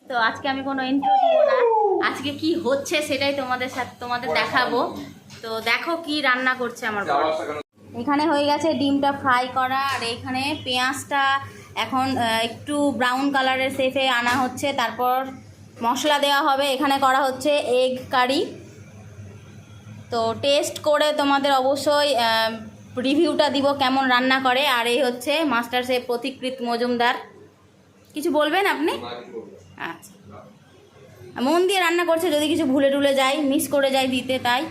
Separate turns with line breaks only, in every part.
তো আজকে আমি কোনো ইন্ট্রো দিব না, আজকে কি হচ্ছে সেটাই তোমাদের দেখাবো। তো দেখো কি রান্না করছে আমার বর। এখানে হয়ে গেছে ডিমটা ফ্রাই করা, আর এখানে পেঁয়াজটা এখন একটু ব্রাউন কালারের শেপে আনা হচ্ছে, তারপর মশলা দেওয়া হবে। এখানে করা হচ্ছে এগ কারি। তো টেস্ট করে তোমাদের অবশ্যই রিভিউটা দিব কেমন রান্না করে। আর এই হচ্ছে মাস্টার শেফ প্রতীকৃত মজুমদার। কিছু বলবেন আপনি? আচ্ছা, মন দিয়ে রান্না করছে, যদি কিছু ভুলে টুলে যায়, মিস করে যায় দিতে, তাই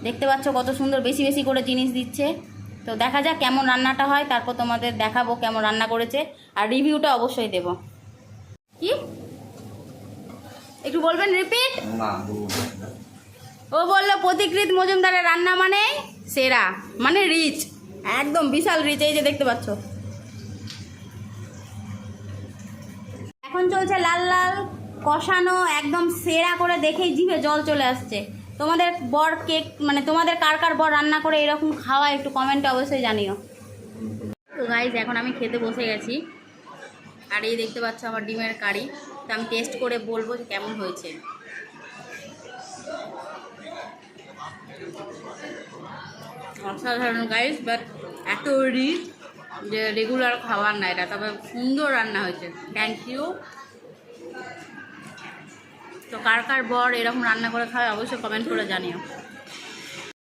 দেখতে পাচ্ছ কত সুন্দর বেশি বেশি করে জিনিস দিচ্ছে। তো দেখা যাক কেমন রান্নাটা হয়, তারপর তোমাদের দেখাবো কেমন রান্না করেছে, আর রিভিউটা অবশ্যই দেব। কি একটু বলবেন? রিপিট। ও বললো প্রতীকৃত মজুমদারের রান্না মানে সেরা, মানে রিচ, একদম বিশাল রিচ। এই যে দেখতে পাচ্ছ এখন চলছে লাল লাল কষানো, একদম সেরা করে দেখেই জিভে জল চলে আসছে। তোমাদের বর কেক মানে তোমাদের কার কার বর রান্না করে এরকম খাওয়া, একটু কমেন্টে অবশ্যই জানিও। তো গাইজ এখন আমি খেতে বসে গেছি, আর এই দেখতে পাচ্ছ আমার ডিমের কারি। তো আমি টেস্ট করে বলবো যে কেমন হয়েছে। অসাধারণ গাইজ, বাট এত রিচ যে রেগুলার খাবার না এটা, তবে সুন্দর রান্না হয়েছে। Thank you. তো কার কার বর এরকম রান্না করে খায় অবশ্যই কমেন্ট করে জানিও।